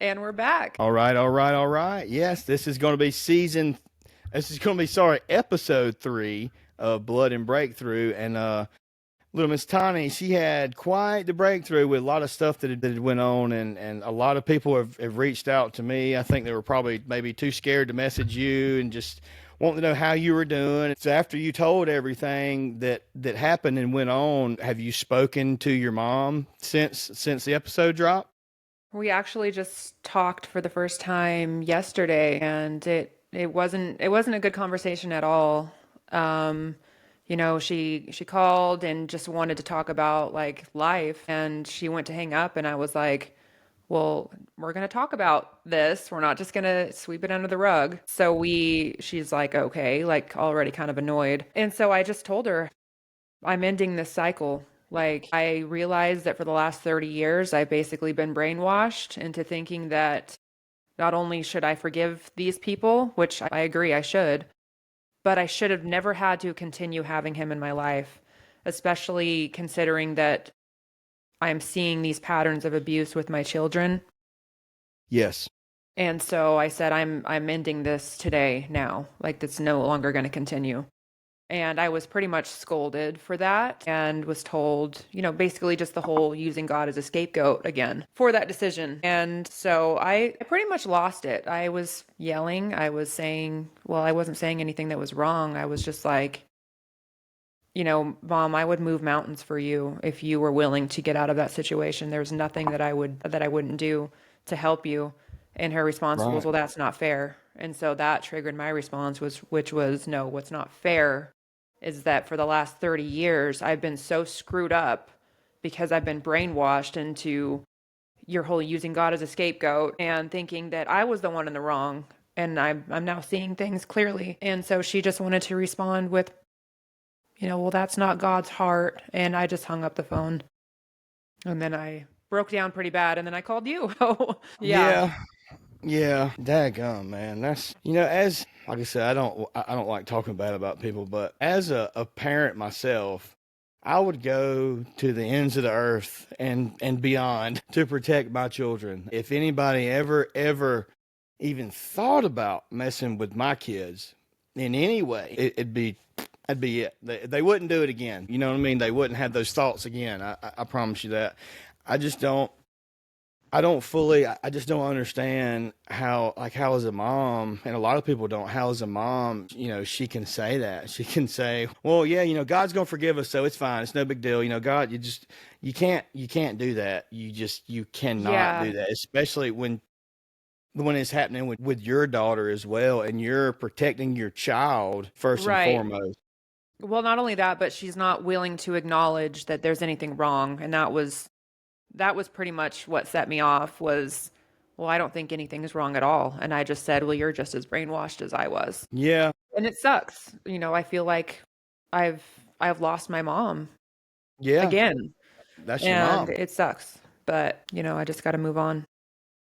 And we're back. All right, all right, all right. Yes, episode 3 of Blood and Breakthrough. And little Miss Tawny, she had quite the breakthrough with a lot of stuff that had went on, and a lot of people have reached out to me. I think they were probably maybe too scared to message you and just wanting to know how you were doing. So after you told everything that happened and went on, have you spoken to your mom since the episode dropped? We actually just talked for the first time yesterday, and it wasn't a good conversation at all. Um, she called and just wanted to talk about like life, and she went to hang up, and I was like, "Well, we're gonna talk about this. We're not just gonna sweep it under the rug." She's like, "Okay," like already kind of annoyed, and so I just told her, I'm ending this cycle. Like, I realized that for the last 30 years, I've basically been brainwashed into thinking that not only should I forgive these people, which I agree I should, but I should have never had to continue having him in my life, especially considering that I'm seeing these patterns of abuse with my children. Yes. And so I said, I'm ending this today now. Like, that's no longer going to continue. And I was pretty much scolded for that and was told, basically just the whole using God as a scapegoat again for that decision. And so I pretty much lost it. I was yelling. I was saying, well, I wasn't saying anything that was wrong. I was just like, Mom, I would move mountains for you if you were willing to get out of that situation. There's nothing that I wouldn't do to help you. And her response was, Right. well, that's not fair. And so that triggered my response, which was, no, what's not fair is that for the last 30 years, I've been so screwed up because I've been brainwashed into your whole using God as a scapegoat and thinking that I was the one in the wrong. And I'm now seeing things clearly. And so she just wanted to respond with, well, that's not God's heart. And I just hung up the phone. And then I broke down pretty bad. And then I called you. Oh, yeah. Yeah. Yeah, daggum, man. That's as like I said, I don't like talking bad about people, but as a parent myself, I would go to the ends of the earth and beyond to protect my children. If anybody ever even thought about messing with my kids in any way, that'd be it. They wouldn't do it again. You know what I mean? They wouldn't have those thoughts again. I promise you that. I just don't. I just don't understand how as a mom, and a lot of people don't, how as a mom, she can say that. She can say, well, yeah, God's going to forgive us, so it's fine. It's no big deal. God, you can't do that. You cannot Yeah. do that, especially when it's happening with your daughter as well, and you're protecting your child first and Right. foremost. Well, not only that, but she's not willing to acknowledge that there's anything wrong. And that was pretty much what set me off was, well, I don't think anything is wrong at all. And I just said, well, you're just as brainwashed as I was. Yeah, And it sucks. I feel like I've I've lost my mom yeah, again, that's your and mom. it sucks. But, I just got to move on.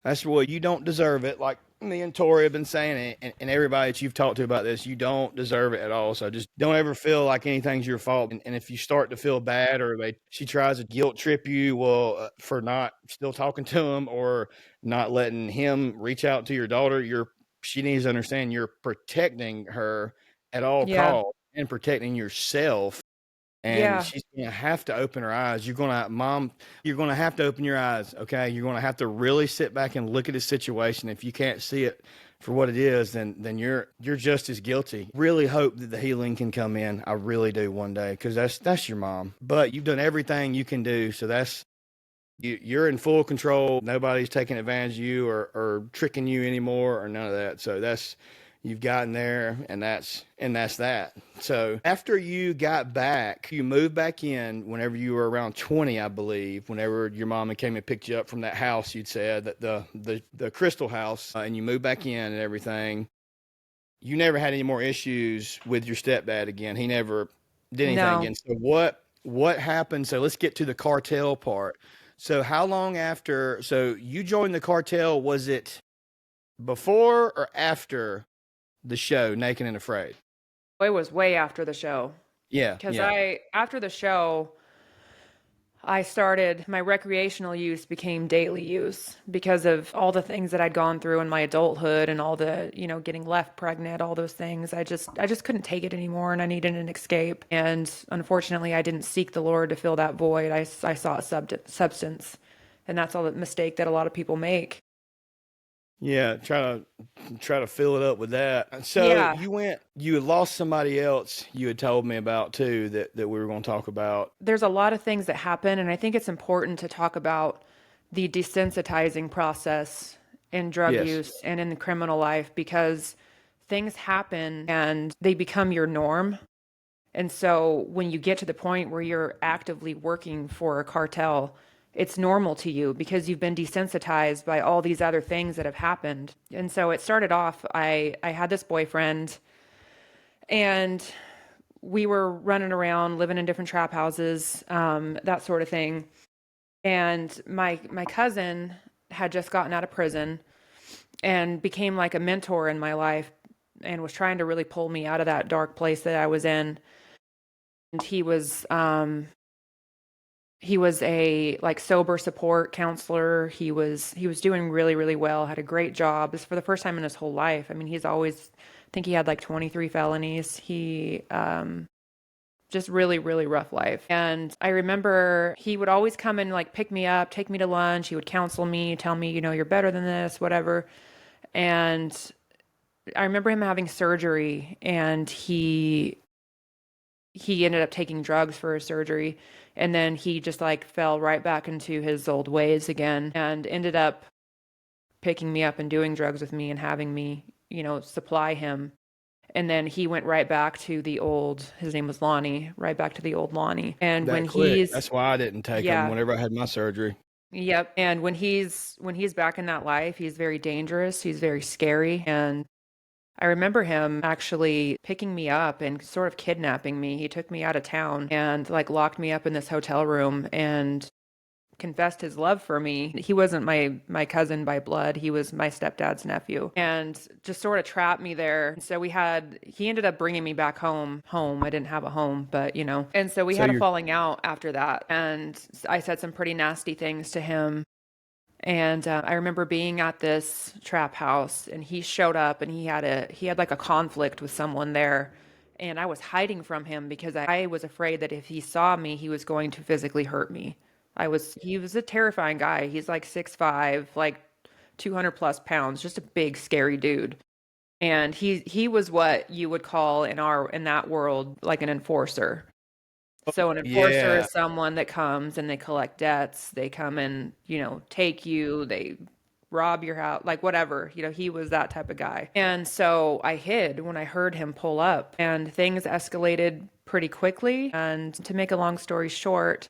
That's what you don't deserve it. Like me and Tori have been saying it, and everybody that you've talked to about this, you don't deserve it at all. So just don't ever feel like anything's your fault. And if you start to feel bad, or she tries to guilt trip you, for not still talking to him or not letting him reach out to your daughter, she needs to understand you're protecting her at all Yeah. costs and protecting yourself, and Yeah. she's gonna have to open her eyes. You're gonna have to open your eyes. Okay, you're gonna have to really sit back and look at the situation. If you can't see it for what it is, then you're just as guilty. Really hope that the healing can come in. I really do one day, because that's your mom. But you've done everything you can do, so that's you're in full control. Nobody's taking advantage of you or tricking you anymore or none of that. So that's you've gotten there, and that's that. So after you got back, you moved back in whenever you were around 20, I believe. Whenever your mama came and picked you up from that house, you'd said that the Crystal House, and you moved back in and everything. You never had any more issues with your stepdad again. He never did anything No. again. So what happened? So let's get to the cartel part. So how long after? So you joined the cartel? Was it before or after the show, Naked and Afraid? It was way after the show. Yeah, Because yeah. after the show, my recreational use became daily use because of all the things that I'd gone through in my adulthood and all the, getting left pregnant, all those things. I just couldn't take it anymore and I needed an escape. And unfortunately, I didn't seek the Lord to fill that void. I sought substance. And that's all the mistake that a lot of people make. Yeah, try to fill it up with that. So Yeah, you had lost somebody else you had told me about too that we were going to talk about. there's a lot of things that happen, and I think it's important to talk about the desensitizing process in drug Yes. use and in the criminal life because things happen and they become your norm. And so when you get to the point where you're actively working for a cartel, it's normal to you because you've been desensitized by all these other things that have happened. And so it started off, I had this boyfriend and we were running around, living in different trap houses, that sort of thing. And my cousin had just gotten out of prison and became like a mentor in my life and was trying to really pull me out of that dark place that I was in. And he was a like sober support counselor. He was doing really, really well, had a great job. This for the first time in his whole life. I mean, he's always I think he had like 23 felonies. He just really, really rough life. And I remember he would always come and like pick me up, take me to lunch. He would counsel me, tell me, you're better than this, whatever. And I remember him having surgery and he ended up taking drugs for his surgery. And then he just like fell right back into his old ways again and ended up picking me up and doing drugs with me and having me, supply him. And then he went right back to the old, his name was Lonnie, right back to the old Lonnie. And when That quick. he's, That's why I didn't take them yeah, whenever I had my surgery. yep. And when he's back in that life, he's very dangerous. He's very scary. And I remember him actually picking me up and sort of kidnapping me. He took me out of town and like locked me up in this hotel room and confessed his love for me. He wasn't my cousin by blood. He was my stepdad's nephew and just sort of trapped me there. So he ended up bringing me back home. I didn't have a home, but And so we So had a you're falling out after that. And I said some pretty nasty things to him. And I remember being at this trap house and he showed up and he had like a conflict with someone there. And I was hiding from him because I was afraid that if he saw me, he was going to physically hurt me. He was a terrifying guy. He's like 6'5", like 200 plus pounds, just a big, scary dude. And he was what you would call in that world like an enforcer. So an enforcer yeah. is someone that comes and they collect debts. They come and, take you, they rob your house, like whatever. He was that type of guy. And so I hid when I heard him pull up and things escalated pretty quickly. And to make a long story short,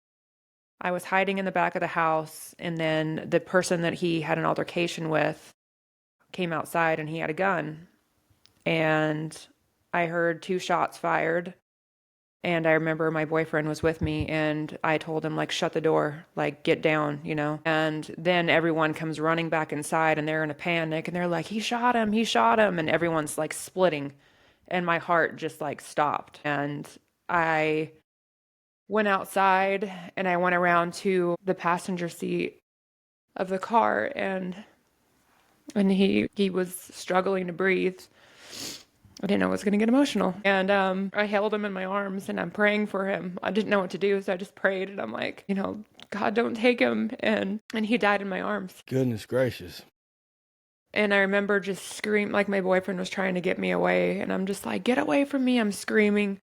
I was hiding in the back of the house and then the person that he had an altercation with came outside and he had a gun. And I heard two shots fired. And I remember my boyfriend was with me and I told him like shut the door, like get down. And then everyone comes running back inside and they're in a panic and they're like he shot him and everyone's like splitting and my heart just like stopped. And I went outside and I went around to the passenger seat of the car and he was struggling to breathe. I didn't know I was going to get emotional. And I held him in my arms and I'm praying for him. I didn't know what to do, so I just prayed and I'm like, God, don't take him. And he died in my arms. Goodness gracious. And I remember just screaming, like my boyfriend was trying to get me away. And I'm just like, get away from me. I'm screaming.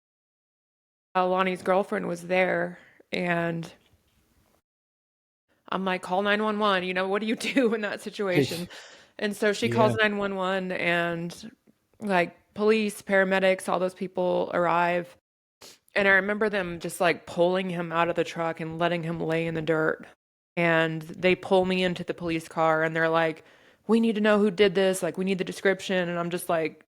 Lonnie's girlfriend was there and I'm like, call 911. What do you do in that situation? And so she calls Yeah. 911 and like police, paramedics, all those people arrive. And I remember them just like pulling him out of the truck and letting him lay in the dirt. And they pull me into the police car and they're like, we need to know who did this. Like, we need the description. And I'm just like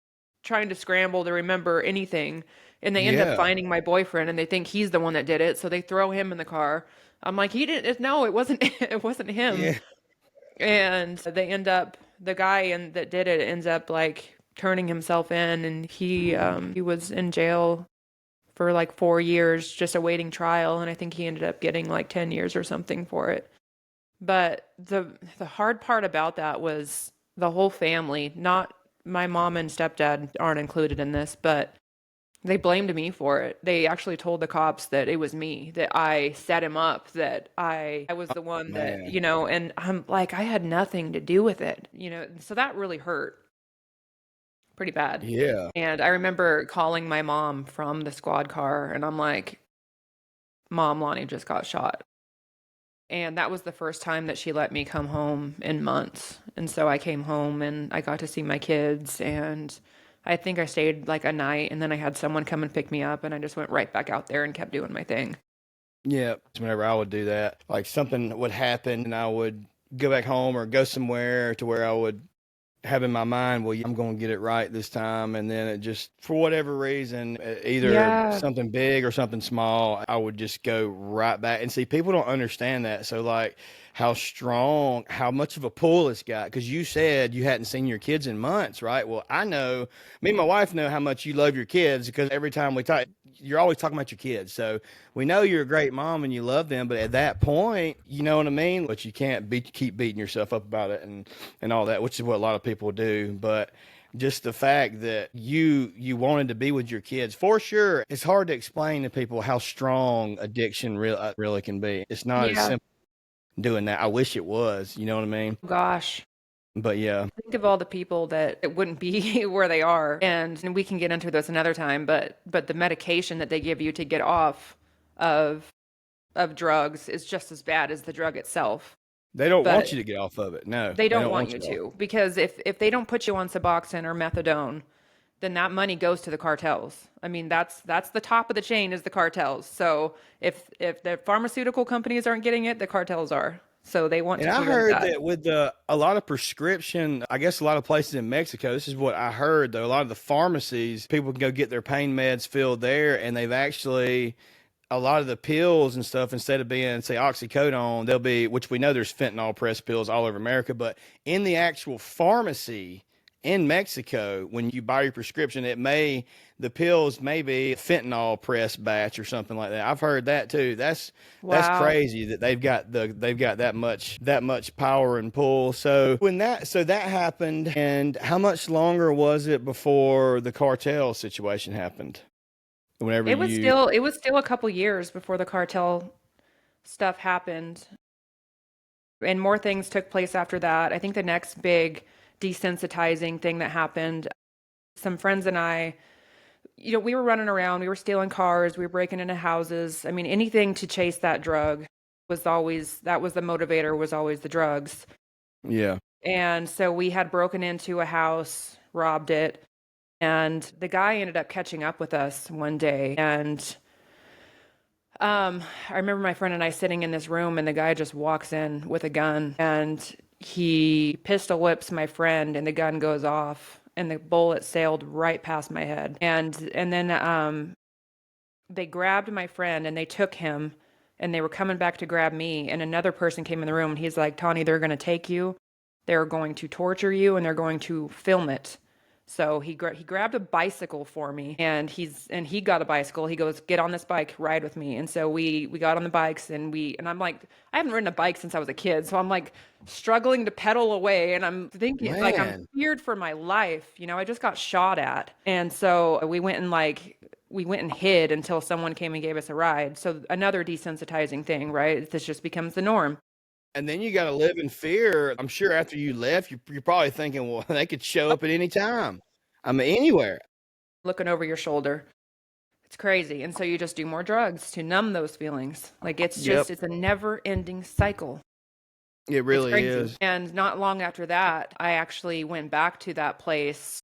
trying to scramble to remember anything. And they end up Yeah. finding my boyfriend and they think he's the one that did it. So they throw him in the car. I'm like, he didn't, no, it wasn't, it wasn't him. Yeah. And the guy that did it ends up like turning himself in and he was in jail for like 4 years just awaiting trial, and I think he ended up getting like 10 years or something for it. But the hard part about that was the whole family, not my mom and stepdad aren't included in this, but they blamed me for it. They actually told the cops that it was me, that I set him up, that I was the one that, Man. and I'm like, I had nothing to do with it, so that really hurt pretty bad. Yeah. And I remember calling my mom from the squad car, and I'm like, Mom, Lonnie just got shot. And that was the first time that she let me come home in months. And so I came home and I got to see my kids. And I think I stayed like a night, and then I had someone come and pick me up, and I just went right back out there and kept doing my thing. Yeah. Whenever I would do that, like something would happen and I would go back home or go somewhere to where I would have in my mind, well, I'm going to get it right this time. And then it just, for whatever reason, either Yeah. something big or something small, I would just go right back. And see, people don't understand that. So, like, how strong, how much of a pull it's got. Because you said you hadn't seen your kids in months, right? Well, I know, me and my wife know how much you love your kids because every time we talk, you're always talking about your kids. So we know you're a great mom and you love them. But at that point, you know what I mean? But you can't keep beating yourself up about it and all that, which is what a lot of people do. But just the fact that you wanted to be with your kids, for sure, it's hard to explain to people how strong addiction really can be. It's not as Yeah. simple doing that. I wish it was, you know what I mean? Gosh. But yeah. Think of all the people that it wouldn't be where they are. And we can get into this another time, but the medication that they give you to get off of drugs is just as bad as the drug itself. They don't want But you to get off of it. No, they they don't don't want want you you off. to, because if they don't put you on Suboxone or methadone, then that money goes to the cartels. I mean, that's the top of the chain is the cartels. So if the pharmaceutical companies aren't getting it, the cartels are. So they want And to I prevent heard that. that with a lot of prescription, I guess a lot of places in Mexico, this is what I heard though, a lot of the pharmacies, people can go get their pain meds filled there, and they've actually, a lot of the pills and stuff, instead of being, say, oxycodone, they'll be, which we know there's fentanyl press pills all over America, but in the actual pharmacy in Mexico, when you buy your prescription, the pills may be fentanyl press batch or something like that. I've heard that too. That's Wow. crazy that they've got that much power and pull. So that happened, and how much longer was it before the cartel situation happened? Whenever you It was still a couple years before the cartel stuff happened, and more things took place after that. I think the next big desensitizing thing that happened, some friends and I, we were running around, we were stealing cars, we were breaking into houses. I mean, anything to chase that drug that was the motivator, was always the drugs. Yeah. And so we had broken into a house, robbed it, and the guy ended up catching up with us one day. And I remember my friend and I sitting in this room, and the guy just walks in with a gun, and he pistol whips my friend, and the gun goes off, and the bullet sailed right past my head. And then they grabbed my friend and they took him, and they were coming back to grab me, and another person came in the room, and he's like, Tawny, they're going to take you, they're going to torture you, and they're going to film it. So he grabbed a bicycle for me, and he got a bicycle. He goes, get on this bike, ride with me. And so we got on the bikes, and I'm like, I haven't ridden a bike since I was a kid, so I'm like struggling to pedal away, and I'm thinking like I'm Man. feared for my life. I just got shot at, and so we went and hid until someone came and gave us a ride. So another desensitizing thing, right? This just becomes the norm. And then you got to live in fear. I'm sure after you left, you're probably thinking, well, they could show up at any time. I mean, anywhere. Looking over your shoulder. It's crazy. And so you just do more drugs to numb those feelings. Like Yep. it's a never ending cycle. It It's really crazy. is. And not long after that, I actually went back to that place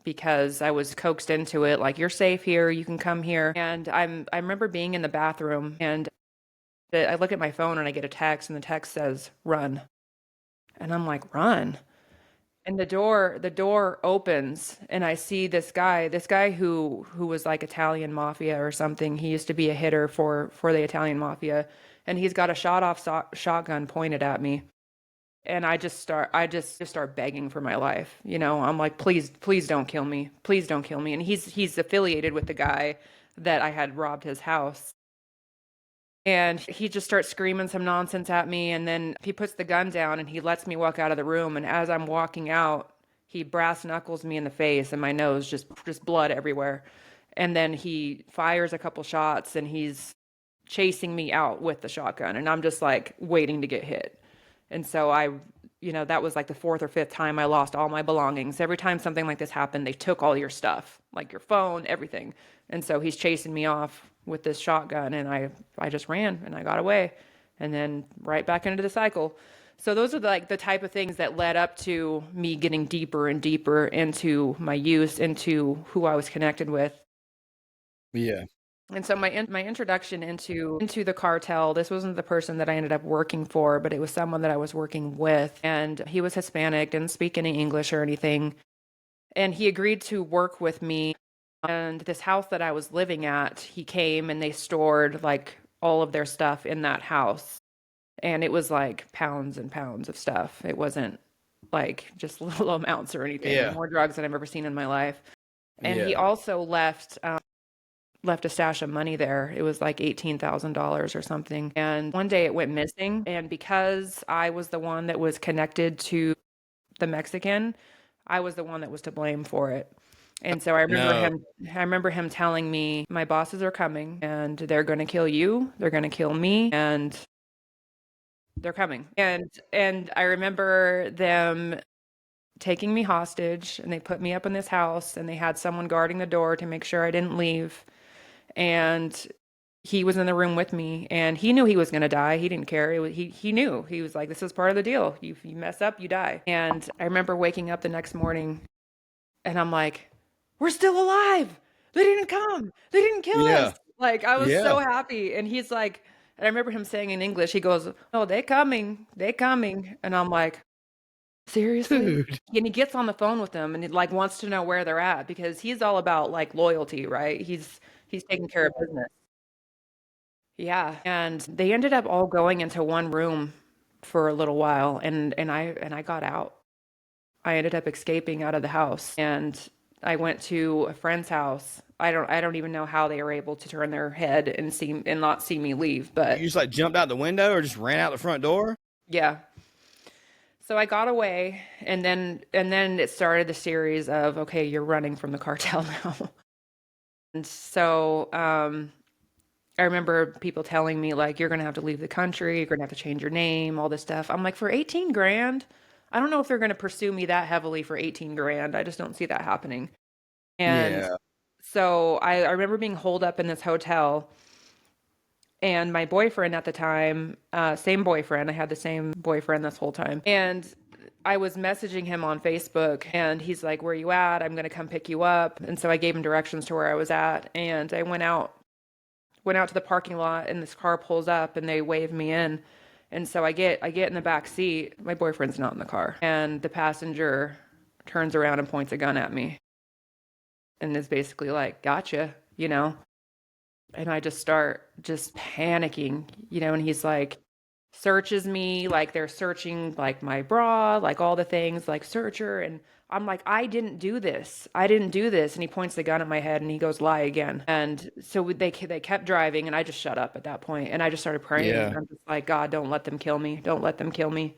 because I was coaxed into it. Like, you're safe here, you can come here. And I remember being in the bathroom, and I look at my phone and I get a text, and the text says, run. And I'm like, run. And the door opens, and I see this guy who was like Italian mafia or something. He used to be a hitter for the Italian mafia, and he's got a shotgun pointed at me. And I just start begging for my life. I'm like, please don't kill me. Please don't kill me. And he's affiliated with the guy that I had robbed his house. And he just starts screaming some nonsense at me. And then he puts the gun down and he lets me walk out of the room. And as I'm walking out, he brass knuckles me in the face and my nose, just blood everywhere. And then he fires a couple shots and he's chasing me out with the shotgun. And I'm just like waiting to get hit. And so that was like the fourth or fifth time I lost all my belongings. Every time something like this happened, they took all your stuff, like your phone, everything. And so he's chasing me off with this shotgun, and I just ran and I got away, and then right back into the cycle. So those are like the type of things that led up to me getting deeper and deeper into my use, into who I was connected with. Yeah. And so my introduction into the cartel, this wasn't the person that I ended up working for, but it was someone that I was working with, and he was Hispanic, didn't speak any English or anything, and he agreed to work with me. And this house that I was living at, he came and they stored like all of their stuff in that house, and it was like pounds and pounds of stuff. It wasn't like just little amounts or anything. Yeah. More drugs than I've ever seen in my life. And he Yeah. also left a stash of money there. It was like $18,000 or something. And one day it went missing. And because I was the one that was connected to the Mexican, I was the one that was to blame for it. And so No. I remember him telling me, my bosses are coming and they're going to kill you, they're going to kill me, and they're coming. And I remember them taking me hostage, and they put me up in this house and they had someone guarding the door to make sure I didn't leave. And he was in the room with me, and he knew he was going to die. He didn't care. He knew. He was like, this is part of the deal. You mess up, you die. And I remember waking up the next morning and I'm like, we're still alive. They didn't come. They didn't kill us. Yeah. Like, I was Yeah. so happy. And he's like, and I remember him saying in English, he goes, oh, they coming. They coming. And I'm like, seriously? Dude. And he gets on the phone with them and he like wants to know where they're at because he's all about like loyalty, right? He's taking care of business. Yeah. And they ended up all going into one room for a little while, and I got out. I ended up escaping out of the house, and I went to a friend's house. I don't even know how they were able to turn their head and not see me leave, You but just like jumped out the window or just ran out the front door? yeah. So I got away, and then it started the series of, okay, you're running from the cartel now. And so I remember people telling me like, you're gonna have to leave the country, you're gonna have to change your name, all this stuff. I'm like, for 18 grand? I don't know if they're gonna pursue me that heavily for 18 grand. I just don't see that happening. And Yeah. so I remember being holed up in this hotel, and my boyfriend at the time, same boyfriend, I had the same boyfriend this whole time. And I was messaging him on Facebook, and he's like, where you at? I'm gonna come pick you up. And so I gave him directions to where I was at, and I went out to the parking lot, and this car pulls up and they wave me in. And so I get in the back seat. My boyfriend's not in the car. And the passenger turns around and points a gun at me and is basically like, gotcha, you know? And I just start just panicking, and he's like, searches me, like they're searching like my bra, like all the things, like search her. And I'm like, I didn't do this. I didn't do this. And he points the gun at my head and he goes, lie again. And so they kept driving, and I just shut up at that point, and I just started praying. Yeah. And I'm just like, God, don't let them kill me. Don't let them kill me.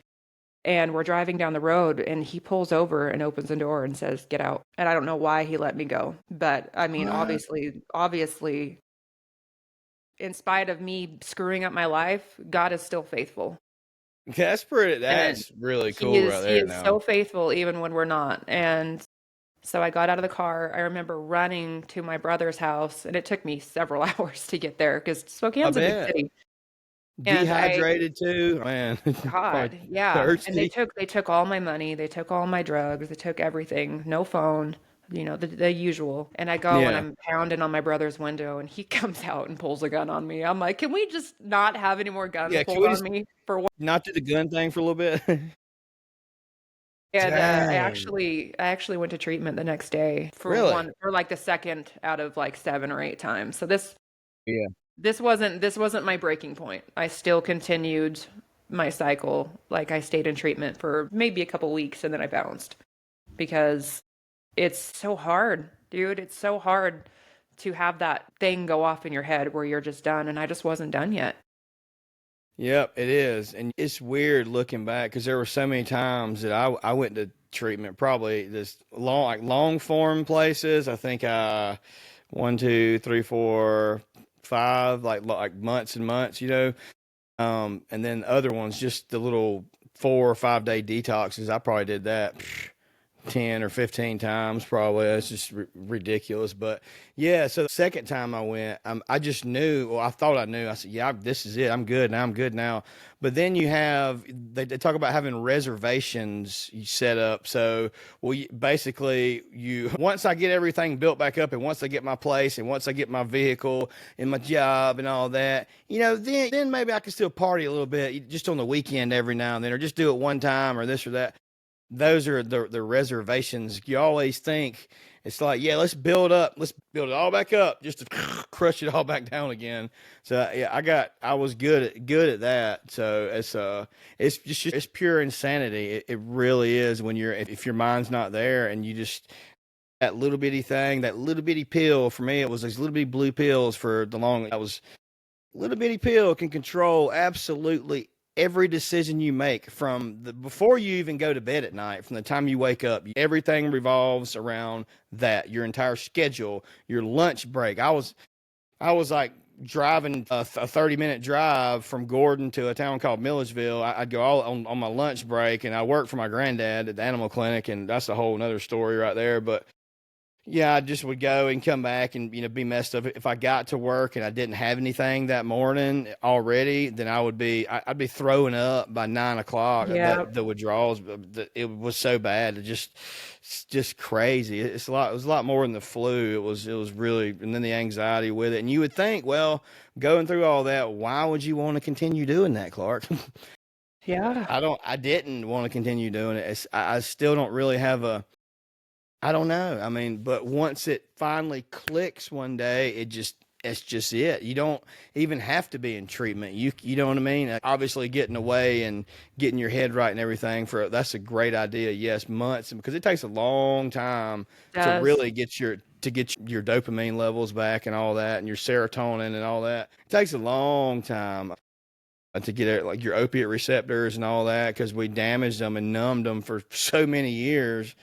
And we're driving down the road, and he pulls over and opens the door and says, get out. And I don't know why he let me go. But I mean, What? obviously, in spite of me screwing up my life, God is still faithful. And That's really he cool is right he there is now. so faithful even when we're not. And so I got out of the car. I remember running to my brother's house, and it took me several hours to get there because I Spokane's a big bet. city. And Dehydrated too. Man, probably God, yeah. And they thirsty. took all my money, they took all my drugs, they took everything, no phone, the usual. And I go and Yeah. I'm pounding on my brother's window, and he comes out and pulls a gun on me. I'm like, can we just not have any more guns Yeah. Can pulled we on just me for what? not do the gun thing for a little bit? And I Dang. actually I actually went to treatment the next day Really? for like the second out of like 7 or 8 times. So this Yeah. this wasn't this wasn't my breaking point. I still continued my cycle. Like, I stayed in treatment for maybe a couple weeks, and then I bounced because it's so hard, dude. It's so hard to have that thing go off in your head where you're just done. And I just wasn't done yet. Yep, it is. And it's weird looking back because there were so many times that I went to treatment, probably this long, like long form places. I think one, two, three, four, five, like months and months, you know. And then other ones, just the little 4 or 5 day detoxes. I probably did that 10 or 15 times probably. That's just ridiculous. But yeah, so the second time I went, I just knew, well, I thought I knew. I said, yeah, this is it. I'm good now. I'm good now. But then you have, they talk about having reservations you set up. So, well, basically, once I get everything built back up and once I get my place and once I get my vehicle and my job and all that, then maybe I can still party a little bit just on the weekend every now and then, or just do it one time or this or that. Those are the reservations. You always think it's like, yeah, let's build it all back up just to crush it all back down again. So yeah, I was good at that. So it's just it's pure insanity. It really is when if your mind's not there and you just that little bitty thing, that little bitty pill. For me, it was those little bitty blue pills for the long. I was little bitty pill can control absolutely every decision you make from the before you even go to bed at night, from the time you wake up. Everything revolves around that. Your entire schedule, your lunch break. I was like driving a 30-minute drive from Gordon to a town called Milledgeville. I'd go all on my lunch break, and I worked for my granddad at the animal clinic, and that's a whole another story right there. But yeah, I just would go and come back and be messed up. If I got to work and I didn't have anything that morning already, then I'd be throwing up by 9 o'clock. Yeah. The withdrawals, it was so bad. It's just crazy. It was a lot more than the flu. It was really, and then the anxiety with it. And you would think, well, going through all that, why would you want to continue doing that, Clark? Yeah. I didn't want to continue doing it. I still don't really have I don't know. I mean, but once it finally clicks one day, it's just it. You don't even have to be in treatment. You know what I mean? Obviously getting away and getting your head right and everything that's a great idea. Yes, months, because it takes a long time It to does. really get your dopamine levels back and all that and your serotonin and all that. It takes a long time to get it, like your opiate receptors and all that, because we damaged them and numbed them for so many years.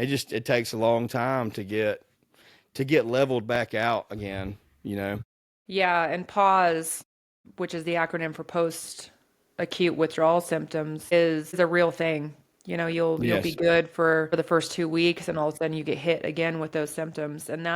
It takes a long time to get leveled back out again, you know. Yeah. And pause, which is the acronym for post acute withdrawal symptoms, is a real thing. You'll be Yes, good for the first 2 weeks, and all of a sudden you get hit again with those symptoms. And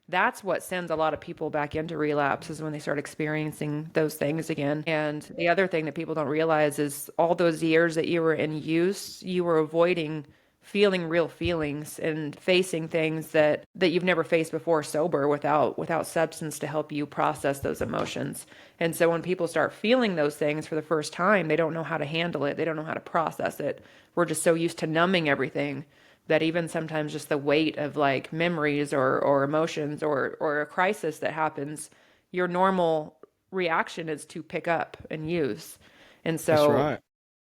that's what sends a lot of people back into relapse, is when they start experiencing those things again. And the other thing that people don't realize is all those years that you were in use, you were avoiding feeling real feelings and facing things that you've never faced before sober, without substance to help you process those emotions. And so when people start feeling those things for the first time, they don't know how to handle it. They don't know how to process it. We're just so used to numbing everything that even sometimes just the weight of like memories or emotions or a crisis that happens, your normal reaction is to pick up and use. And that's so right.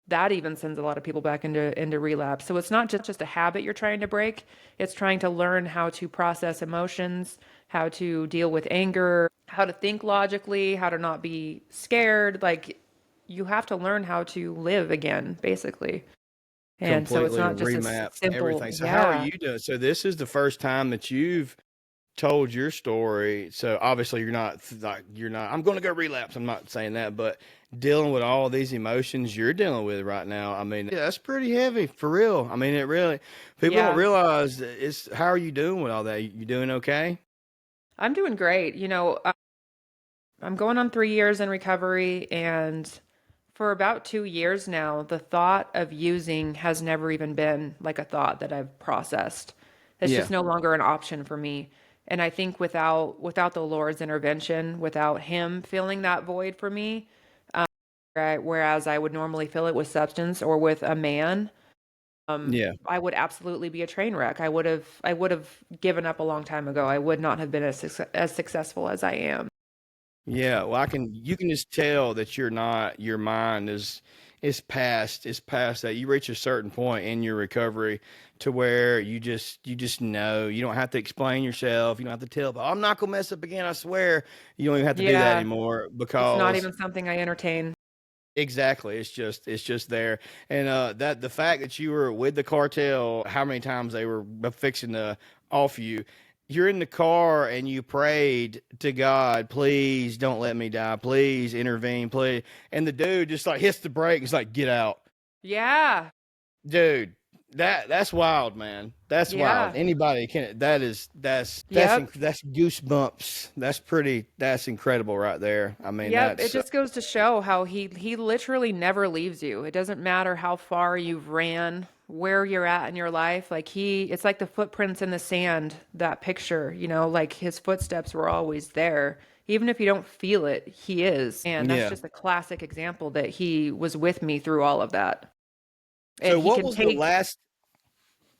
that even sends a lot of people back into relapse. So it's not just a habit you're trying to break, it's trying to learn how to process emotions, how to deal with anger, how to think logically, how to not be scared. Like, you have to learn how to live again, basically. And so it's Completely not just a remap simple, everything. So how are yeah. you doing? So this is the first time that you've told your story. So obviously you're not I'm going to go relapse. I'm not saying that, but dealing with all these emotions you're dealing with right now. I mean, yeah, that's pretty heavy for real. I mean, it really people don't Yeah, realize that it's how are you doing with all that? You doing okay? I'm doing great. I'm going on 3 years in recovery, and for about 2 years now, the thought of using has never even been like a thought that I've processed. It's just Yeah. no longer an option for me. And I think without the Lord's intervention, without Him filling that void for me, whereas I would normally fill it with substance or with a man, Yeah. I would absolutely be a train wreck. I would have given up a long time ago. I would not have been as successful as I am. Yeah, well, you can just tell that your mind it's past that. You reach a certain point in your recovery to where you just know. You don't have to explain yourself. You don't have to tell, "Oh, I'm not gonna mess up again, I swear." You don't even have to do that Yeah, anymore it's not because even something I entertain. exactly. It's just there. And that the fact that you were with the cartel, how many times they were fixing to off you. You're in the car and you prayed to God, please don't let me die. Please intervene, please. And the dude just like hits the brake. He's like, get out. Yeah, Dude, that's wild, man. That's wild. yeah, Anybody can. yep. That's goosebumps. That's incredible right there. I mean, Yep, it that's just goes to show how he literally never leaves you. It doesn't matter how far you've ran, where you're at in your life. Like it's like the footprints in the sand, that picture, like his footsteps were always there. Even if you don't feel it, he is. And that's yeah. just a classic example that he was with me through all of that. And So what was the last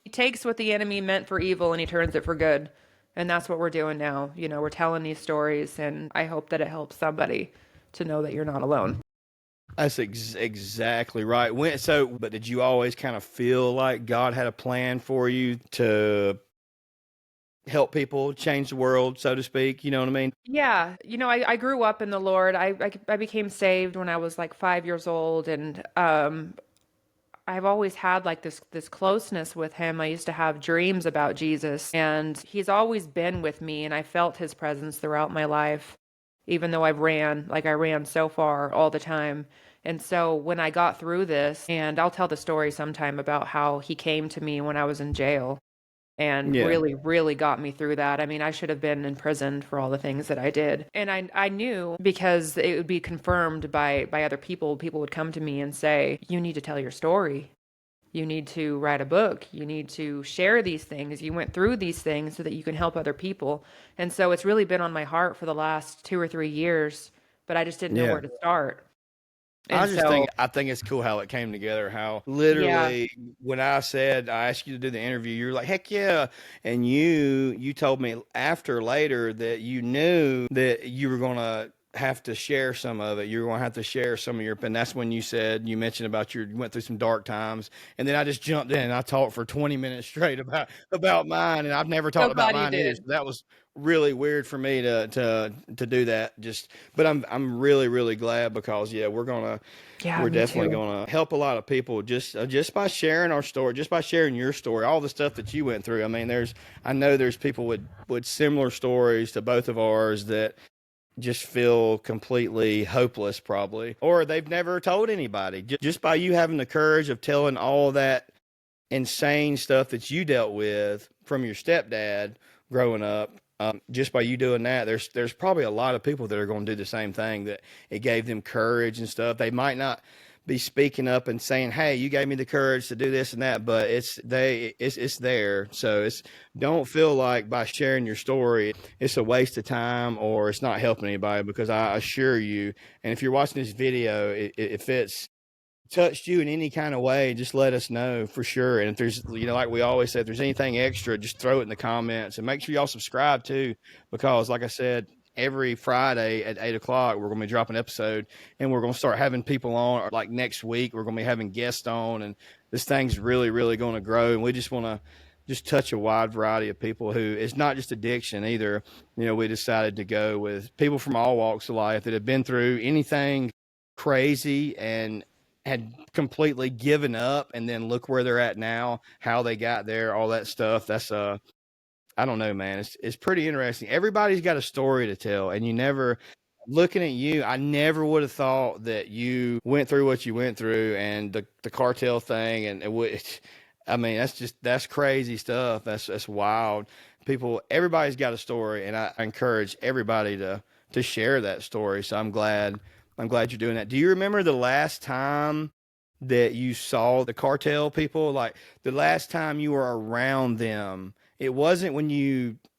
he takes what the enemy meant for evil and he turns it for good. And that's what we're doing now. We're telling these stories and I hope that it helps somebody to know that you're not alone. That's exactly right. But did you always kind of feel like God had a plan for you to help people change the world, so to speak? You know what I mean? Yeah, I grew up in the Lord. I became saved when I was like 5 years old, and I've always had like this closeness with him. I used to have dreams about Jesus, and he's always been with me, and I felt his presence throughout my life, even though I ran so far all the time. And so when I got through this, and I'll tell the story sometime about how he came to me when I was in jail and Yeah. really, really got me through that. I mean, I should have been in prison for all the things that I did. And I knew because it would be confirmed by other people. People would come to me and say, you need to tell your story. You need to write a book. You need to share these things. You went through these things so that you can help other people. And so it's really been on my heart for the last 2 or 3 years, but I just didn't know Yeah. where to start. And so, I think it's cool how it came together. How yeah. literally, when I said I asked you to do the interview, you're like, "Heck yeah!" And you told me after later that you knew that you were gonna have to share some of it. You were gonna have to share some of your, and that's when you mentioned about you went through some dark times, and then I just jumped in and I talked for 20 minutes straight about mine, and I've never So talked about glad you mine either. So did. that was really weird for me to do that. But I'm really really glad because yeah, Yeah, we're me definitely too. gonna help a lot of people just by sharing our story, just by sharing your story, all the stuff that you went through. I mean, I know there's people with similar stories to both of ours that just feel completely hopeless probably or they've never told anybody just by you having the courage of telling all that insane stuff that you dealt with from your stepdad growing up. Just by you doing that, there's probably a lot of people that are going to do the same thing. That it gave them courage and stuff. They might not be speaking up and saying, "Hey, you gave me the courage to do this and that," but it's there. So it's don't feel like by sharing your story it's a waste of time or it's not helping anybody because I assure you, and if you're watching this video, if it's touched you in any kind of way, just let us know for sure. And if there's, like we always say, if there's anything extra, just throw it in the comments and make sure y'all subscribe too, because like I said, every Friday at 8 o'clock, we're going to be dropping an episode and we're going to start having people on. Or like next week, we're going to be having guests on, and this thing's really, really going to grow. And we just want to just touch a wide variety of people who it's not just addiction either. We decided to go with people from all walks of life that have been through anything crazy and had completely given up, and then look where they're at now, how they got there, all that stuff. That's I don't know, man. It's pretty interesting. Everybody's got a story to tell, and you never looking at you, I never would have thought that you went through what you went through and the cartel thing and I mean, that's crazy stuff. That's wild. Everybody's got a story, and I encourage everybody to share that story. So I'm glad you're doing that. Do you remember the last time that you saw the cartel people? Like the last time you were around them, it wasn't when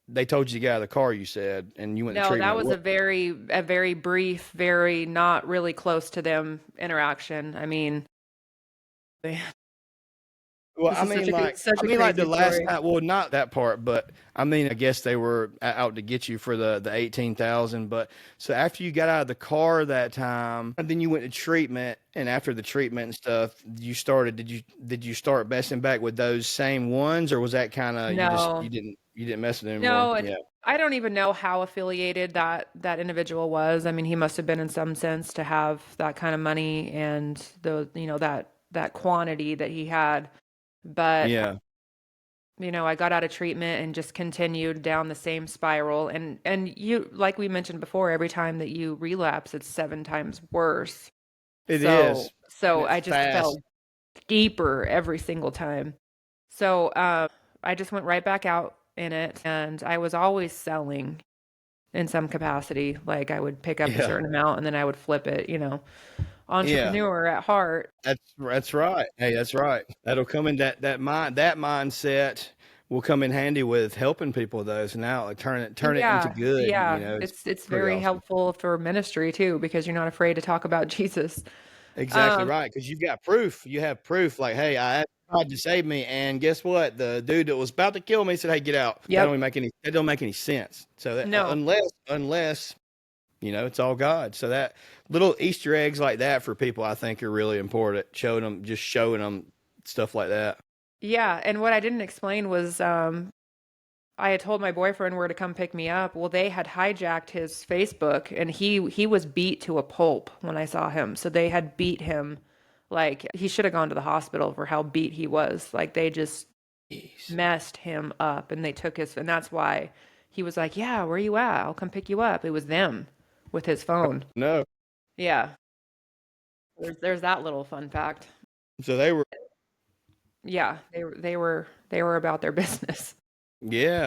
they told you to get out of the car, you said, and you went to No, that treatment. was What? a very brief, very not really close to them interaction. I mean, Well, This is such I a mean, like the crazy last story. time. Well, not that part, but I mean, I guess they were out to get you for the 18,000. But so after you got out of the car that time, and then you went to treatment, and after the treatment and stuff, you started. Did you start messing back with those same ones, or was that kind of No, you didn't mess with them anymore? no, and Yeah, I don't even know how affiliated that individual was. I mean, he must have been in some sense to have that kind of money and that quantity that he had. But yeah, I got out of treatment and just continued down the same spiral. And you, like we mentioned before, every time that you relapse, it's 7 times worse. it So, is, and so it's I just fell fast. deeper every single time. So, I just went right back out in it, and I was always selling in some capacity. Like I would pick up a Yeah, certain amount and then I would flip it. yeah. Entrepreneur at heart. That's right. Hey, that's right. That'll come in that mindset will come in handy with helping people with those. Now, like turn it into Yeah, good. yeah. It's It's pretty very awesome. helpful for ministry too because you're not afraid to talk about Jesus. Exactly Um, right. Because you've got proof. You have proof. Like, hey, I asked God to save me, and guess what? The dude that was about to kill me said, "Hey, get out." yep. That don't make any sense. So that No. unless it's all God. So that little Easter eggs like that for people, I think, are really important. Showing them stuff like that. Yeah, and what I didn't explain was I had told my boyfriend where to come pick me up. Well, they had hijacked his Facebook and he was beat to a pulp when I saw him. So they had beat him like he should have gone to the hospital for how beat he was. Like they just Jeez. messed him up and they took his and that's why he was like, "Yeah, where you at? I'll come pick you up." It was them with his phone. No. Yeah. There's that little fun fact. So they were, Yeah, they were about their business. yeah,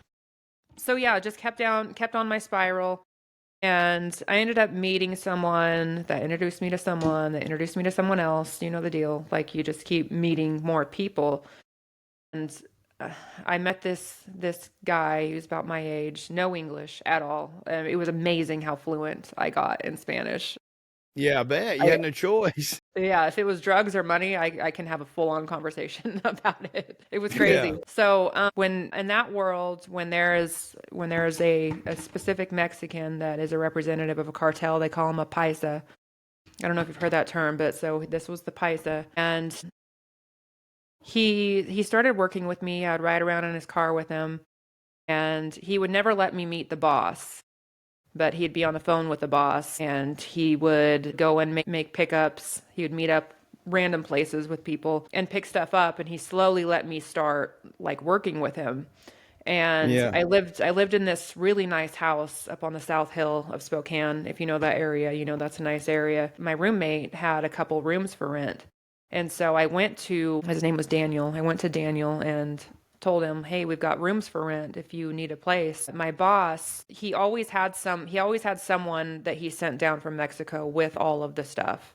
So yeah, just kept on my spiral. And I ended up meeting someone that introduced me to someone that introduced me to someone else. You know the deal. Like you just keep meeting more people. And uh, I met this guy who's about my age, no English at all. It was amazing how fluent I got in Spanish. yeah. I bet you I, had no choice. yeah, if it was drugs or money, I can have a full-on conversation about it. It was Yeah, crazy. So when in that world, when there is a specific Mexican that is a representative of a cartel, they call him a paisa. I don't know if you've heard that term, but so this was the paisa, and he started working with me. I'd ride around in his car with him, and he would never let me meet the boss. But he'd be on the phone with the boss and he would go and make pickups. He would meet up random places with people and pick stuff up and he slowly let me start like working with him. And yeah, I lived in this really nice house up on the South Hill of Spokane. If you know that area, you know that's a nice area. My roommate had a couple rooms for rent. And so I went to his name was Daniel. I went to Daniel and told him, "Hey, we've got rooms for rent if you need a place." My boss, he always had someone that he sent down from Mexico with all of the stuff.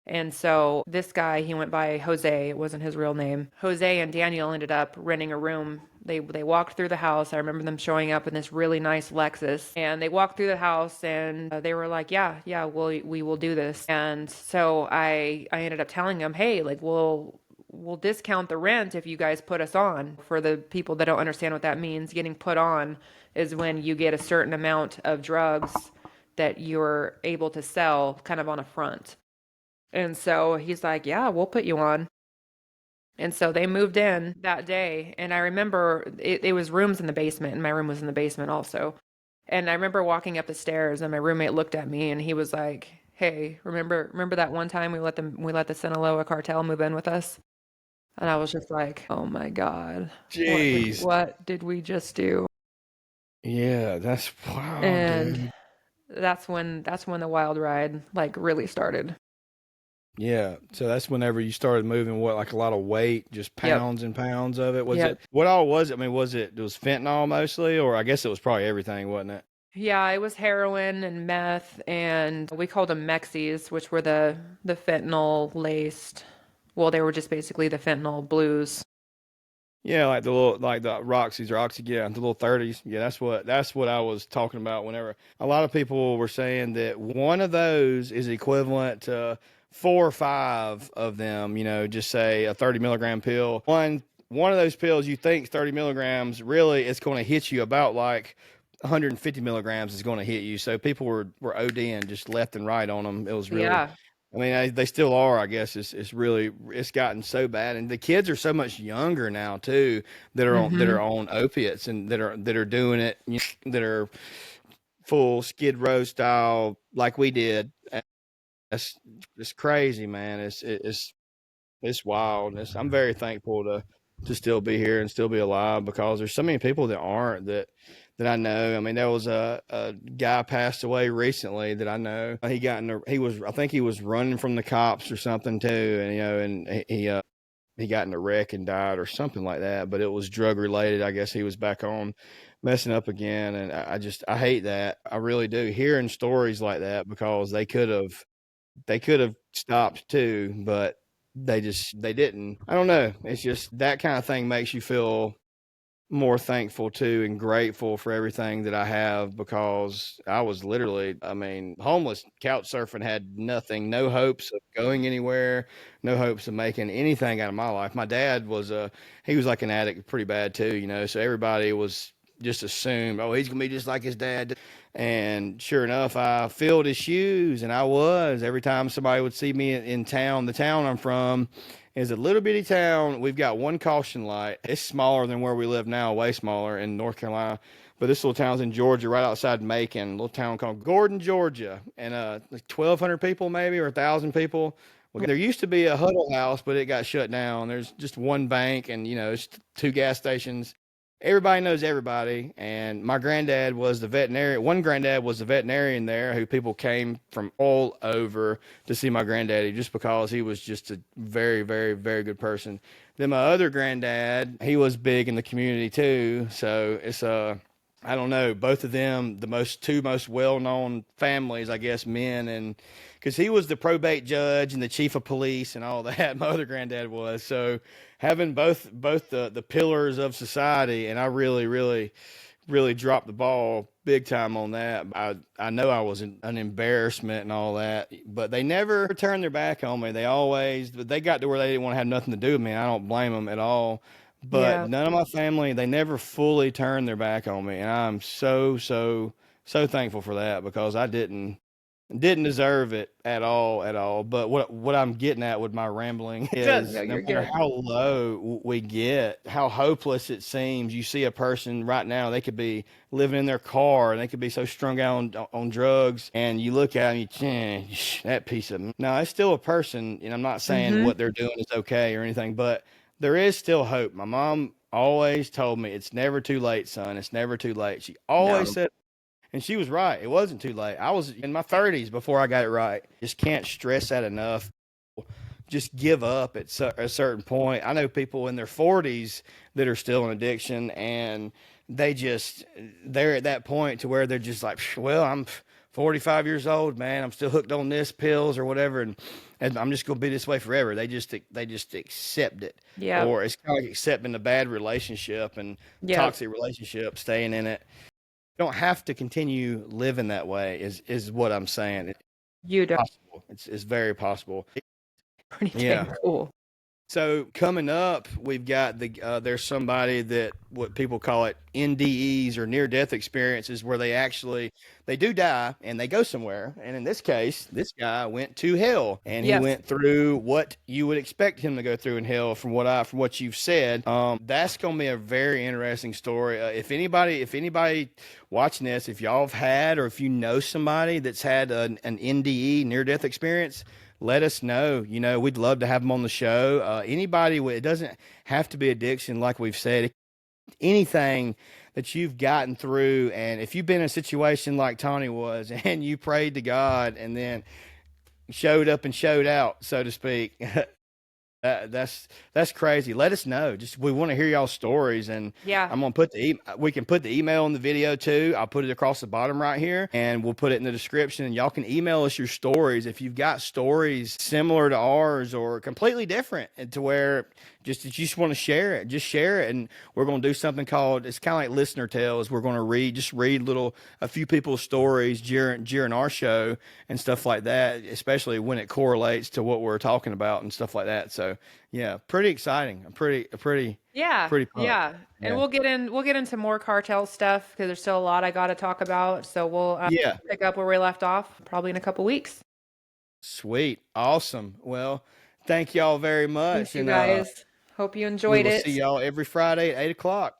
And so this guy, he went by Jose. It wasn't his real name. Jose and Daniel ended up renting a room. They walked through the house. I remember them showing up in this really nice Lexus, and they walked through the house, and they were like, "Yeah, yeah, we will do this." And so I ended up telling them, "Hey, like we'll discount the rent if you guys put us on." For the people that don't understand what that means, getting put on is when you get a certain amount of drugs that you're able to sell kind of on a front. And so he's like, "Yeah, we'll put you on." And so they moved in that day. And I remember it was rooms in the basement, and my room was in the basement also. And I remember walking up the stairs, and my roommate looked at me, and he was like, "Hey, remember that one time we let the Sinaloa cartel move in with us?" And I was just like, "Oh my God, jeez, what did we just do?" yeah. That's wow, And dude. that's when the wild ride like really started. Yeah. So that's whenever you started moving what, like a lot of weight, just Yep. pounds and pounds of it. Was Yep. it what all was it? I mean, it was fentanyl mostly, or I guess it was probably everything, wasn't it? Yeah, it was heroin and meth, and we called them Mexies, which were the fentanyl laced. Well, they were just basically the fentanyl blues. Yeah, like the little like the Roxy's or Oxy, yeah, the little 30s. Yeah, that's what I was talking about whenever a lot of people were saying that one of those is equivalent to 4 or 5 of them, just say a 30 milligram pill. One one of those pills you think 30 milligrams, really it's going to hit you about like 150 milligrams is going to hit you. So people were ODing just left and right on them. It was really, Yeah. I mean, they still are, I guess. It's really, it's gotten so bad. And the kids are so much younger now too, that Mm-hmm. are on opiates and that are doing it, that are full Skid Row style like we did. That's it's crazy, man. It's wild. I'm very thankful to still be here and still be alive because there's so many people that aren't that I know. I mean, there was a guy passed away recently that I know. He was, I think he was running from the cops or something too, and he got in a wreck and died or something like that. But it was drug related. I guess he was back on messing up again, and I hate that. I really do. Hearing stories like that because they could have stopped too, but they didn't. I don't know. It's just that kind of thing makes you feel more thankful too and grateful for everything that I have because I was literally, I mean, homeless, couch surfing, had nothing, no hopes of going anywhere, no hopes of making anything out of my life. My dad was he was like an addict pretty bad too, you know, so everybody was just assumed, oh, he's gonna be just like his dad. And sure enough, I filled his shoes, and I was. Every time somebody would see me in town, the town I'm from is a little bitty town. We've got one caution light. It's smaller than where we live now, way smaller in North Carolina. But this little town's in Georgia, right outside Macon, a little town called Gordon, Georgia, and like 1,200 people maybe or 1,000 people. Well, there used to be a Huddle House, but it got shut down. There's just one bank, and it's two gas stations. Everybody knows everybody, and my granddad was the veterinarian. One granddad was the veterinarian there, who people came from all over to see my granddaddy just because he was just a very, very, very good person. Then my other granddad, he was big in the community too. So it's I don't know, both of them, the two most well known families, I guess, men, and because he was the probate judge and the chief of police and all that. My other granddad was. So having both the pillars of society, and I really, really, really dropped the ball big time on that. I know I was an embarrassment and all that, but they never turned their back on me. They got to where they didn't want to have nothing to do with me. I don't blame them at all. But Yeah. none of my family, they never fully turned their back on me, and I'm so thankful for that because I didn't deserve it at all. But what I'm getting at with my rambling Good. No, is no you're matter good. how low we get, how hopeless it seems, you see a person right now, they could be living in their car and they could be so strung out on drugs, and you look at them, that piece of no, it's still a person, and I'm not saying Mm-hmm. what they're doing is okay or anything, but there is still hope. My mom always told me it's never too late, son. It's never too late. She always No. said, and she was right. It wasn't too late. I was in my 30s before I got it right. Just can't stress that enough. Just give up at a certain point. I know people in their 40s that are still in addiction, and they're at that point to where they're just like, well, I'm 45 years old, man. I'm still hooked on this pills or whatever, and I'm just gonna be this way forever. They just accept it, Yeah. or it's kind of like accepting a bad relationship and Yeah. toxic relationship, staying in it. You don't have to continue living that way. Is what I'm saying. It's You do. possible. It's very possible. Pretty dang Yeah. cool. So coming up, we've got there's somebody that what people call it NDEs or near death experiences where they do die and they go somewhere. And in this case, this guy went to hell and he Yes. went through what you would expect him to go through in hell from what you've said. That's gonna be a very interesting story. If anybody watching this, if y'all have had or if you know somebody that's had an NDE near death experience, let us know. We'd love to have them on the show. Anybody, it doesn't have to be addiction, like we've said. Anything that you've gotten through, and if you've been in a situation like Tawny was, and you prayed to God, and then showed up and showed out, so to speak, that's crazy. Let us know. Just we want to hear y'all stories, and Yeah. I'm gonna we can put the email in the video too. I'll put it across the bottom right here, and we'll put it in the description. And y'all can email us your stories if you've got stories similar to ours or completely different, and to where just that you just want to share it. Just share it, and we're gonna do something called it's kind of like listener tales. We're gonna read a few people's stories during our show and stuff like that, especially when it correlates to what we're talking about and stuff like that. So So yeah, pretty exciting. I'm Yeah, pretty pumped. yeah. And Yeah. we'll get into more cartel stuff because there's still a lot I got to talk about. So we'll Yeah. pick up where we left off probably in a couple weeks. Sweet. Awesome. Well, thank y'all very Thanks, much. you And guys. Hope you we enjoyed will see it. y'all every Friday at 8 o'clock.